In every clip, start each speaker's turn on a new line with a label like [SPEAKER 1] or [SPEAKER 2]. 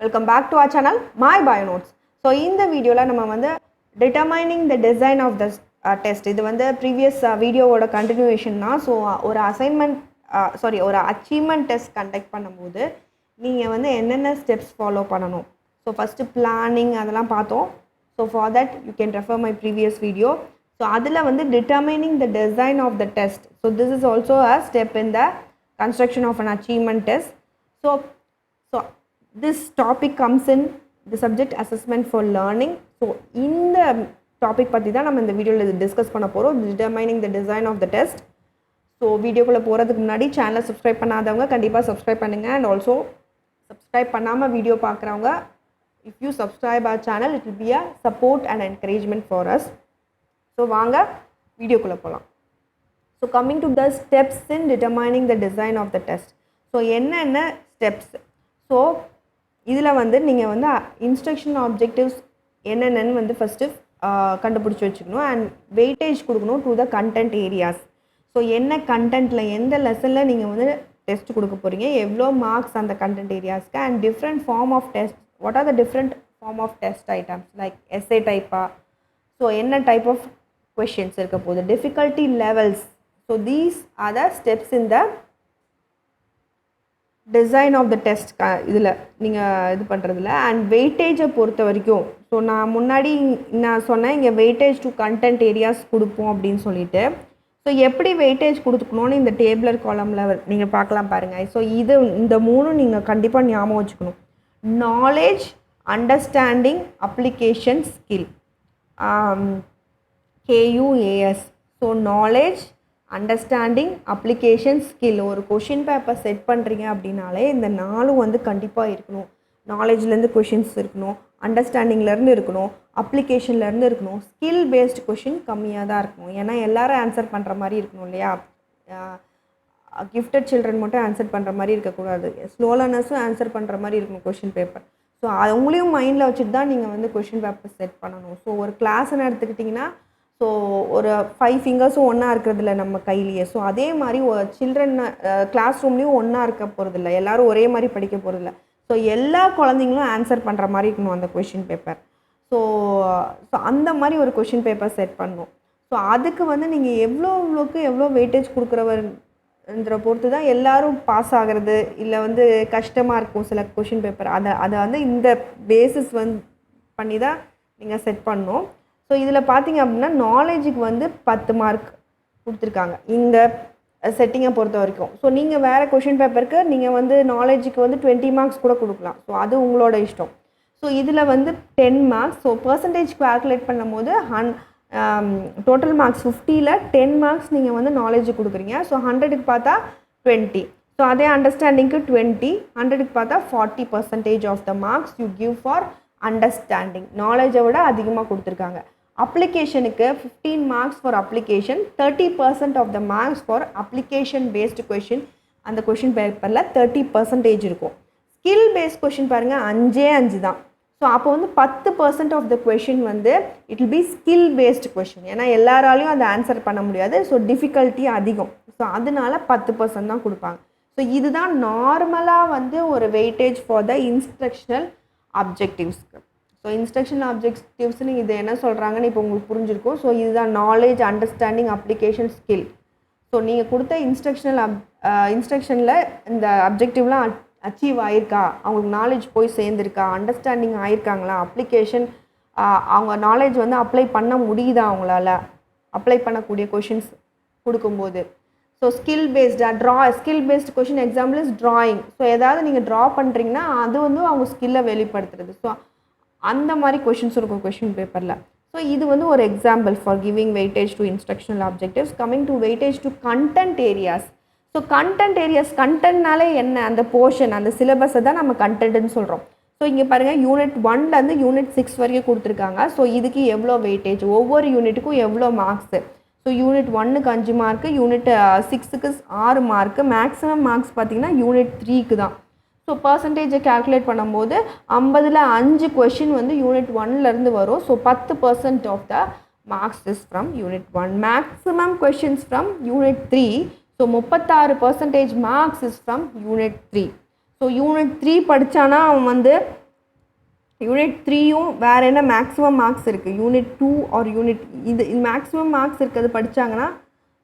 [SPEAKER 1] Welcome back to our channel My Bio Notes. So in the video la நம்ம வந்து determining the design of the test இது வந்து previous video ஓட continuation தான். So ஒரு assignment ஒரு achievement test conduct பண்ணும்போது நீங்க வந்து என்னென்ன steps follow பண்ணணும். So first planning அதெல்லாம் பார்த்தோம். So for that you can refer my previous video. So அதில் வந்து determining the design of the test. So this is also a step in the construction of an achievement test. So this topic comes in the subject assessment for learning. So இந்த topic பற்றி தான் நம்ம இந்த வீடியோவில் discuss பண்ண போகிறோம், determining the design of the test. So வீடியோக்குள்ளே போகிறதுக்கு முன்னாடி சேனலை சப்ஸ்கிரைப் பண்ணாதவங்க கண்டிப்பாக சப்ஸ்கிரைப் பண்ணுங்கள். அண்ட் ஆல்சோ சப்ஸ்கிரைப் பண்ணாமல் வீடியோ பார்க்குறவங்க, if you subscribe our channel it will be a support and encouragement for us. So வாங்க வீடியோக்குள்ளே போகலாம். So coming to the steps in determining the design of the test. So என்னென்ன steps? So இதில் வந்து நீங்கள் வந்து instruction objectives என்னென்னு வந்து ஃபஸ்ட்டு கண்டுபிடிச்சி வச்சுக்கணும். அண்ட் வெயிட்டேஜ் கொடுக்கணும் to the content areas. So என்ன கண்டென்ட்டில் எந்த லெசனில் நீங்கள் வந்து டெஸ்ட் கொடுக்க போகிறீங்க, எவ்வளோ மார்க்ஸ் அந்த கண்டென்ட் ஏரியாஸ்க்கு, and different form of test, what are the different form of test items like SA டைப்பா, ஸோ என்ன டைப் ஆஃப் questions இருக்க போகுது, difficulty levels. So these are the steps in the design of the test. இதில் நீங்கள் இது பண்ணுறதுல and வெயிட்டேஜை பொறுத்த வரைக்கும், ஸோ நான் முன்னாடி நான் சொன்னேன் இங்கே வெயிட்டேஜ் டு கண்டென்ட் ஏரியாஸ் கொடுப்போம் அப்படின்னு சொல்லிட்டு. ஸோ எப்படி வெயிட்டேஜ் கொடுத்துக்கணும்னு இந்த டேபிளர் காலமில் நீங்கள் பார்க்கலாம் பாருங்கள். ஸோ இந்த மூணும் நீங்கள் கண்டிப்பாக ஞாபகம் வச்சுக்கணும். Knowledge, understanding, application, skill, KUAS. So knowledge, understanding, application, skill. ஒரு கொஷின் பேப்பர் செட் பண்ணுறீங்க அப்படின்னாலே இந்த நாலும் வந்து கண்டிப்பாக இருக்கணும். நாலேஜ்லேருந்து கொஷின்ஸ் இருக்கணும், அண்டர்ஸ்டாண்டிங்லேருந்து இருக்கணும், அப்ளிகேஷன்லேருந்து இருக்கணும். ஸ்கில் பேஸ்டு கொஷின் கம்மியாக தான் இருக்கணும், ஏன்னா எல்லோரும் ஆன்சர் பண்ணுற மாதிரி இருக்கணும் இல்லையா. கிஃப்டட் சில்ட்ரன் மட்டும் ஆன்சர் பண்ணுற மாதிரி இருக்கக்கூடாது, ஸ்லோ லேர்னர்ஸும் ஆன்சர் பண்ணுற மாதிரி இருக்கணும் கொஷின் பேப்பர். ஸோ அவங்களையும் மைண்டில் வச்சுட்டு தான் நீங்கள் வந்து கொஷின் பேப்பர் செட் பண்ணணும். ஸோ ஒரு கிளாஸ்ன்னு எடுத்துக்கிட்டிங்கன்னா ஸோ ஒரு 5 ஃபிங்கர்ஸும் ஒன்றா இருக்கிறதில்ல நம்ம கையிலேயே. ஸோ அதே மாதிரி சில்ட்ரன் கிளாஸ் ரூம்லேயும் ஒன்றா இருக்க போகிறதில்ல, எல்லோரும் ஒரே மாதிரி படிக்க போகிறதில்ல. ஸோ எல்லா குழந்தைங்களும் ஆன்சர் பண்ணுற மாதிரி இருக்கணும் அந்த கொஷின் பேப்பர். ஸோ அந்த மாதிரி ஒரு கொஷின் பேப்பர் செட் பண்ணணும். ஸோ அதுக்கு வந்து நீங்கள் எவ்வளோ வெயிட்டேஜ் கொடுக்குறவர்ன்ற பொறுத்து தான் எல்லோரும் பாஸ் ஆகிறது இல்லை வந்து கஷ்டமாக இருக்கும் சில கொஷின் பேப்பர். அதை வந்து இந்த பேசிஸ் வந்து பண்ணி தான் நீங்கள் செட் பண்ணணும். ஸோ இதில் பார்த்தீங்க அப்படின்னா நாலேஜுக்கு வந்து 10 மார்க் கொடுத்துருக்காங்க இந்த செட்டிங்கை பொறுத்த வரைக்கும். ஸோ நீங்கள் வேறு கொஷின் பேப்பருக்கு நீங்கள் வந்து நாலேஜுக்கு வந்து 20 மார்க்ஸ் கூட கொடுக்கலாம். ஸோ அது உங்களோட இஷ்டம். ஸோ இதில் வந்து 10 மார்க்ஸ். ஸோ பர்சன்டேஜ் கால்குலேட் பண்ணும் போது டோட்டல் மார்க்ஸ் 50ல் 10 மார்க்ஸ் நீங்கள் வந்து நாலேஜுக்கு கொடுக்குறீங்க. ஸோ 100க்கு பார்த்தா 20. ஸோ அதே அண்டர்ஸ்டாண்டிங்க்கு 20, 100க்கு பார்த்தா 40% of the marks you give for understanding. நாலேஜை விட அதிகமாக கொடுத்துருக்காங்க. அப்ளிகேஷனுக்கு 15 marks for application, 30% of the marks for application based question. அந்த கொஷின் பேப்பரில் 30% இருக்கும். ஸ்கில் பேஸ்ட் கொஷின் பாருங்கள் 5 தான். ஸோ அப்போ வந்து 10% ஆஃப் த கொஷின் வந்து it will be skill based question. ஏன்னா எல்லாராலையும் அதை ஆன்சர் பண்ண முடியாது. ஸோ டிஃபிகல்ட்டி அதிகம். ஸோ அதனால 10% தான் கொடுப்பாங்க. ஸோ இதுதான் நார்மலாக வந்து ஒரு வெயிட்டேஜ் ஃபார் த இன்ஸ்ட்ரக்ஷனல் அப்ஜெக்டிவ்ஸ்க்கு. ஸோ இன்ஸ்ட்ரக்ஷனல் அப்ஜெக்டிவ்ஸ்னு இது என்ன சொல்கிறாங்கன்னு இப்போ உங்களுக்கு புரிஞ்சிருக்கும். ஸோ இதுதான் knowledge, understanding, application, skill. So நீங்கள் கொடுத்த இன்ஸ்ட்ரக்ஷனில் இந்த அப்ஜெக்டிவ்லாம் அச்சீவ் ஆகிருக்கா, அவங்களுக்கு நாலேஜ் போய் சேர்ந்துருக்கா, அண்டர்ஸ்டாண்டிங் ஆகிருக்காங்களா, அப்ளிகேஷன் அவங்க நாலேஜ் வந்து அப்ளை பண்ண முடியுதா, அவங்களால அப்ளை பண்ணக்கூடிய கொஷின்ஸ் கொடுக்கும்போது. So skill based question example is drawing. So ஏதாவது நீங்கள் ட்ரா பண்ணுறீங்கன்னா அது வந்து அவங்க ஸ்கில்லை வெளிப்படுத்துறது. ஸோ அந்த மாதிரி கொஷின்ஸ் இருக்கும் கொஷின் பேப்பரில். ஸோ இது வந்து ஒரு example for giving weightage to instructional objectives. Coming to weightage to content areas. So கண்டென்ட்னாலே என்ன, அந்த போர்ஷன், அந்த சிலபஸை தான் நம்ம கண்டென்ட்னு சொல்கிறோம். ஸோ இங்கே பாருங்கள் யூனிட் 1லேருந்து யூனிட் 6 வரைக்கும் கொடுத்துருக்காங்க. ஸோ இதுக்கு எவ்வளோ வெயிட்டேஜ், ஒவ்வொரு யூனிட்டுக்கும் எவ்வளோ மார்க்ஸு. ஸோ யூனிட் 1க்கு 5 மார்க்கு, யூனிட் 6க்கு 6 மார்க்கு, மேக்ஸிமம் மார்க்ஸ் பார்த்திங்கன்னா யூனிட் 3க்கு தான். ஸோ பர்சன்டேஜை கால்குலேட் பண்ணும்போது 50ல் 5 கொஷின் வந்து யூனிட் 1லேருந்து வரும். So 10% of the marks is from unit 1, maximum questions from unit 3. So 36% marks is from unit 3. So unit 3 படித்தானா அவன் வந்து யூனிட் 3யும் வேறு என்ன மேக்ஸிமம் மார்க்ஸ் இருக்குது, யூனிட் 2 ஆர் யூனிட் இது மேக்ஸிமம் மார்க்ஸ் இருக்கிறது படித்தாங்கன்னா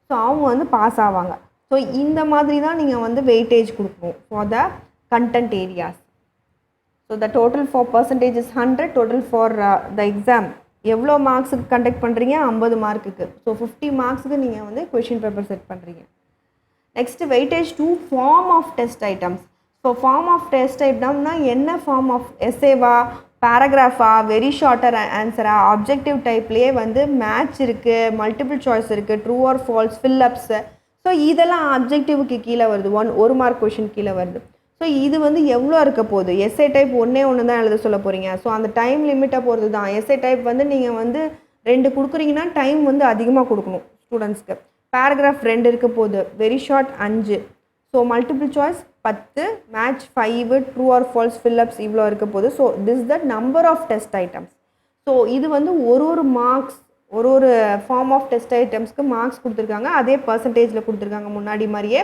[SPEAKER 1] ஸோ அவங்க வந்து பாஸ் ஆவாங்க. ஸோ இந்த மாதிரி தான் நீங்கள் வந்து வெயிட்டேஜ் கொடுக்கணும் for the content areas. So the total for percentage is 100, total for the exam எவ்வளோ மார்க்ஸுக்கு கண்டக்ட் பண்ணுறீங்க, 50 மார்க்குக்கு. ஸோ 50 மார்க்ஸுக்கு நீங்கள் வந்து கொஷின் பேப்பர் செட் பண்ணுறீங்க. Next weightage to form of test items. So form of test ஐட்டம்னா என்ன ஃபார்ம் ஆஃப் எஸ்ஏவா, பேராகிராஃபா, வெரி ஷார்ட்டர் ஆன்சரா, ஆப்ஜெக்டிவ் டைப்லேயே வந்து மேட்ச் இருக்குது, மல்டிபிள் சாய்ஸ் இருக்குது, true or false, fill ups. So இதெல்லாம் ஆப்ஜெக்டிவ்க்கு கீழே வருது, 1 மார்க் கொஷின் கீழே வருது. ஸோ இது வந்து எவ்வளோ இருக்க போகுது, எஸ்ஏ டைப் ஒன்று தான் எழுத சொல்ல போகிறீங்க. ஸோ அந்த டைம் லிமிட்டை பொறுத்து தான். எஸ்ஏ டைப் வந்து நீங்கள் வந்து 2 கொடுக்குறீங்கன்னா டைம் வந்து அதிகமாக கொடுக்கணும் ஸ்டூடெண்ட்ஸ்க்கு. பேராகிராஃப் 2 இருக்க போகுது, very short 5. So multiple choice 10, match 5, true or false, fill ups இவ்வளோ இருக்க போகுது. So this the number of test items. So இது வந்து ஒரு மார்க்ஸ், ஒரு ஃபார்ம் ஆஃப் டெஸ்ட் ஐட்டம்ஸ்க்கு மார்க்ஸ் கொடுத்துருக்காங்க, அதே பர்சன்டேஜில் கொடுத்துருக்காங்க முன்னாடி மாதிரியே.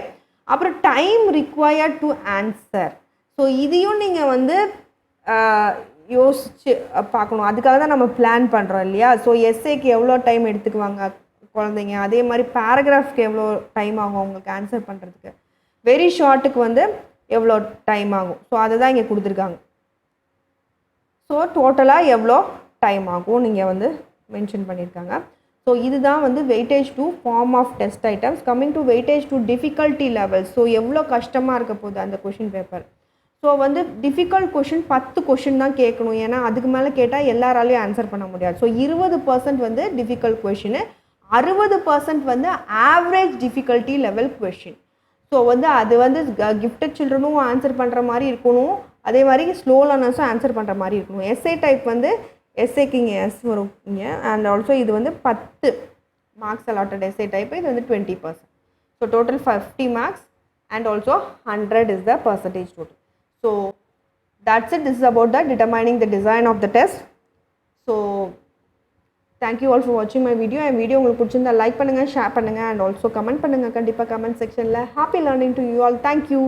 [SPEAKER 1] அப்புறம் time required to answer. So இதையும் நீங்கள் வந்து யோசிச்சு பார்க்கணும். அதுக்காக தான் நம்ம பிளான் பண்ணுறோம் இல்லையா. ஸோ எஸ்ஏக்கு எவ்வளோ டைம் எடுத்துக்குவாங்க குழந்தைங்க, அதே மாதிரி பேராகிராஃப்க்கு எவ்வளோ டைம் ஆகும் அவங்களுக்கு ஆன்சர் பண்ணுறதுக்கு, வெரி ஷார்ட்டுக்கு வந்து எவ்வளோ டைம் ஆகும். ஸோ அதை தான் இங்கே கொடுத்துருக்காங்க. ஸோ டோட்டலாக எவ்வளோ டைம் ஆகும் நீங்கள் வந்து மென்ஷன் பண்ணியிருக்காங்க. ஸோ இதுதான் வந்து weightage to form of test items. Coming to weightage to difficulty level. So எவ்வளோ கஷ்டமாக இருக்க போகுது அந்த கொஷின் பேப்பர். ஸோ வந்து டிஃபிகல்ட் கொஷின் 10 கொஷின் தான் கேட்கணும், ஏன்னா அதுக்கு மேலே கேட்டால் எல்லாராலையும் ஆன்சர் பண்ண முடியாது. ஸோ 20% வந்து டிஃபிகல்ட் கொஷின், 60% வந்து average difficulty level question. So வந்து அது வந்து கிஃப்டட் சில்ட்ரனும் ஆன்சர் பண்ணுற மாதிரி இருக்கணும், அதே மாதிரி ஸ்லோ லேர்னர்ஸும் ஆன்சர் பண்ணுற மாதிரி இருக்கணும். எஸ்ஏ டைப் வந்து எஸ்ஏக்கு இங்கே எஸ் வரும் இங்கே, அண்ட் ஆல்சோ இது வந்து 10 மார்க்ஸ் அலாட்டட் எஸ்ஏ டைப், இது வந்து 20%. So total 50 marks and also 100 is the percentage total. So that's it. This is about the determining the design of the test. So thank you all for வாட்சிங் my video. என் video உங்களுக்கு பிடிச்சிருந்தா like பண்ணுங்கள், share பண்ணுங்கள், and also comment பண்ணுங்கள் கண்டிப்பாக comment செக்ஷனில். Happy learning to you all. Thank you.